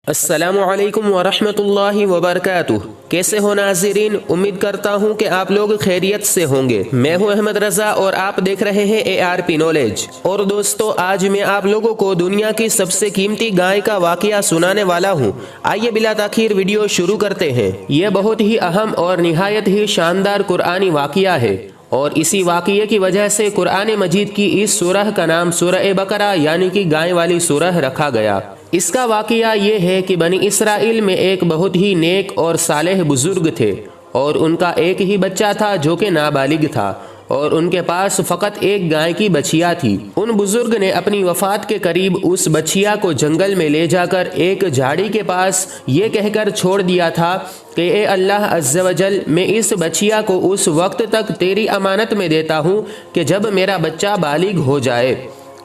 السلام علیکم ورحمۃ اللہ وبرکاتہ۔ کیسے ہو ناظرین؟ امید کرتا ہوں کہ آپ لوگ خیریت سے ہوں گے۔ میں ہوں احمد رضا اور آپ دیکھ رہے ہیں ARP نالج۔ اور دوستو، آج میں آپ لوگوں کو دنیا کی سب سے قیمتی گائے کا واقعہ سنانے والا ہوں۔ آئیے بلا تاخیر ویڈیو شروع کرتے ہیں۔ یہ بہت ہی اہم اور نہایت ہی شاندار قرآنی واقعہ ہے، اور اسی واقعے کی وجہ سے قرآن مجید کی اس سورہ کا نام سورہ بقرہ یعنی کہ گائے والی سورہ رکھا گیا۔ اس کا واقعہ یہ ہے کہ بنی اسرائیل میں ایک بہت ہی نیک اور صالح بزرگ تھے، اور ان کا ایک ہی بچہ تھا جو کہ نابالغ تھا، اور ان کے پاس فقط ایک گائے کی بچیا تھی۔ ان بزرگ نے اپنی وفات کے قریب اس بچیا کو جنگل میں لے جا کر ایک جھاڑی کے پاس یہ کہہ کر چھوڑ دیا تھا کہ اے اللہ عز و جل، میں اس بچیا کو اس وقت تک تیری امانت میں دیتا ہوں کہ جب میرا بچہ بالغ ہو جائے۔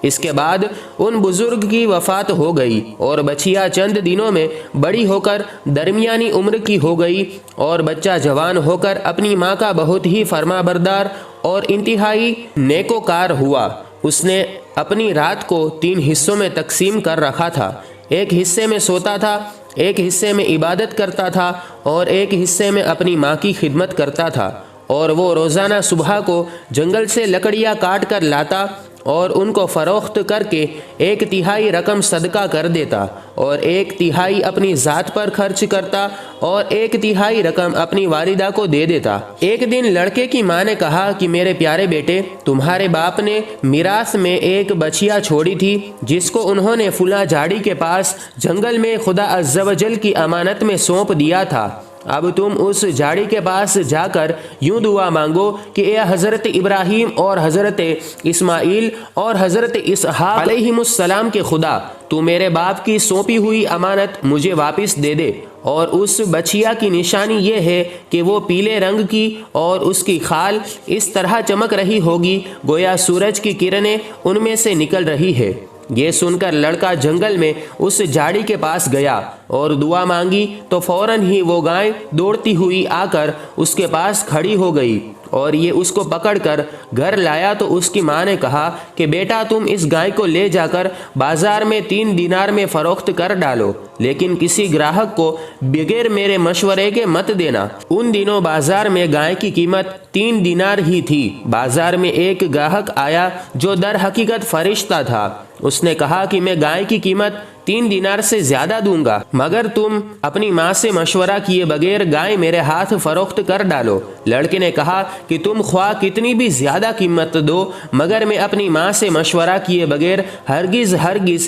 اس کے بعد ان بزرگ کی وفات ہو گئی، اور بچیا چند دنوں میں بڑی ہو کر درمیانی عمر کی ہو گئی، اور بچہ جوان ہو کر اپنی ماں کا بہت ہی فرما بردار اور انتہائی نیکوکار ہوا۔ اس نے اپنی رات کو 3 حصوں میں تقسیم کر رکھا تھا۔ ایک حصے میں سوتا تھا، ایک حصے میں عبادت کرتا تھا، اور ایک حصے میں اپنی ماں کی خدمت کرتا تھا۔ اور وہ روزانہ صبح کو جنگل سے لکڑیاں کاٹ کر لاتا اور ان کو فروخت کر کے 1/3 رقم صدقہ کر دیتا، اور 1/3 اپنی ذات پر خرچ کرتا، اور 1/3 رقم اپنی والدہ کو دے دیتا۔ ایک دن لڑکے کی ماں نے کہا کہ میرے پیارے بیٹے، تمہارے باپ نے میراث میں ایک بچیا چھوڑی تھی جس کو انہوں نے فلاں جھاڑی کے پاس جنگل میں خدا عز و جل کی امانت میں سونپ دیا تھا۔ اب تم اس جھاڑی کے پاس جا کر یوں دعا مانگو کہ اے حضرت ابراہیم اور حضرت اسماعیل اور حضرت اسحاق علیہم السلام کے خدا، تو میرے باپ کی سونپی ہوئی امانت مجھے واپس دے دے۔ اور اس بچیا کی نشانی یہ ہے کہ وہ پیلے رنگ کی اور اس کی خال اس طرح چمک رہی ہوگی گویا سورج کی کرنیں ان میں سے نکل رہی ہے۔ یہ سن کر لڑکا جنگل میں اس جھاڑی کے پاس گیا اور دعا مانگی تو فوراً ہی وہ گائے دوڑتی ہوئی آ کر اس کے پاس کھڑی ہو گئی، اور یہ اس کو پکڑ کر گھر لایا تو اس کی ماں نے کہا کہ بیٹا، تم اس گائے کو لے جا کر بازار میں 3 دینار میں فروخت کر ڈالو، لیکن کسی گراہک کو بغیر میرے مشورے کے مت دینا۔ ان دنوں بازار میں گائے کی قیمت 3 دینار ہی تھی۔ بازار میں ایک گاہک آیا جو در حقیقت فرشتہ تھا۔ اس نے کہا کہ میں گائے کی قیمت 3 دینار سے زیادہ دوں گا، مگر تم اپنی ماں سے مشورہ کیے بغیر گائے میرے ہاتھ فروخت کر ڈالو۔ لڑکے نے کہا کہ تم خواہ کتنی بھی زیادہ قیمت دو، مگر میں اپنی ماں سے مشورہ کیے بغیر ہرگز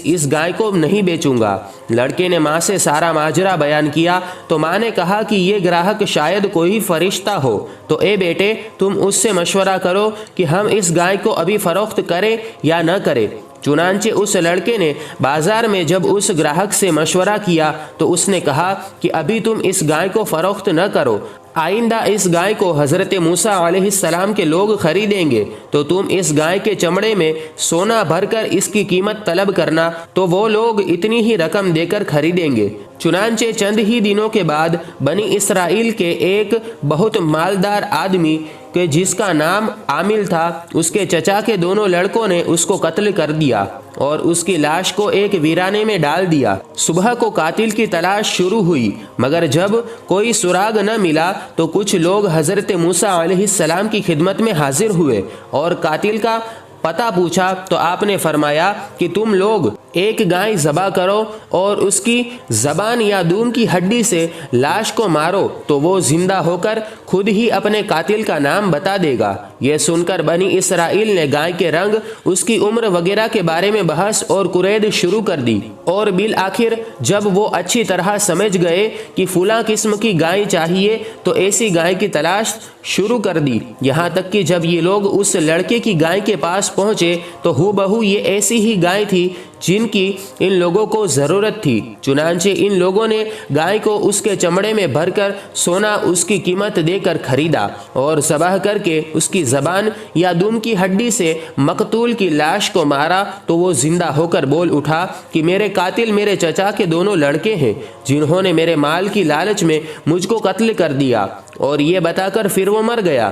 اس گائے کو نہیں بیچوں گا۔ لڑکے نے ماں سے سارا ماجرا بیان کیا تو ماں نے کہا کہ یہ گراہک شاید کوئی فرشتہ ہو، تو اے بیٹے، تم اس سے مشورہ کرو کہ ہم اس گائے کو ابھی فروخت کریں یا نہ کریں۔ چنانچہ اس لڑکے نے بازار میں جب اس گراہک سے مشورہ کیا تو اس نے کہا کہ ابھی تم اس گائے کو فروخت نہ کرو، آئندہ اس گائے کو حضرت موسیٰ علیہ السلام کے لوگ خریدیں گے تو تم اس گائے کے چمڑے میں سونا بھر کر اس کی قیمت طلب کرنا، تو وہ لوگ اتنی ہی رقم دے کر خریدیں گے۔ چنانچہ چند ہی دنوں کے بعد بنی اسرائیل کے ایک بہت مالدار آدمی کہ جس کا نام عامل تھا، اس کے چچا کے دونوں لڑکوں نے اس کو قتل کر دیا اور اس کی لاش کو ایک ویرانے میں ڈال دیا۔ صبح کو قاتل کی تلاش شروع ہوئی، مگر جب کوئی سراغ نہ ملا تو کچھ لوگ حضرت موسیٰ علیہ السلام کی خدمت میں حاضر ہوئے اور قاتل کا پتہ پوچھا تو آپ نے فرمایا کہ تم لوگ ایک گائے ذبح کرو اور اس کی زبان یا دون کی ہڈی سے لاش کو مارو تو وہ زندہ ہو کر خود ہی اپنے قاتل کا نام بتا دے گا۔ یہ سن کر بنی اسرائیل نے گائے کے رنگ، اس کی عمر وغیرہ کے بارے میں بحث اور قرید شروع کر دی، اور بالآخر جب وہ اچھی طرح سمجھ گئے کہ فلاں قسم کی گائے چاہیے تو ایسی گائے کی تلاش شروع کر دی، یہاں تک کہ جب یہ لوگ اس لڑکے کی گائے کے پاس پہنچے تو ہو بہو یہ ایسی ہی گائے تھی جن کی ان لوگوں کو ضرورت تھی۔ چنانچہ ان لوگوں نے گائے کو اس کے چمڑے میں بھر کر سونا اس کی قیمت دے کر خریدا اور ذبح کر کے اس کی زبان یا دم کی ہڈی سے مقتول کی لاش کو مارا تو وہ زندہ ہو کر بول اٹھا کہ میرے قاتل میرے چچا کے دونوں لڑکے ہیں جنہوں نے میرے مال کی لالچ میں مجھ کو قتل کر دیا، اور یہ بتا کر پھر وہ مر گیا۔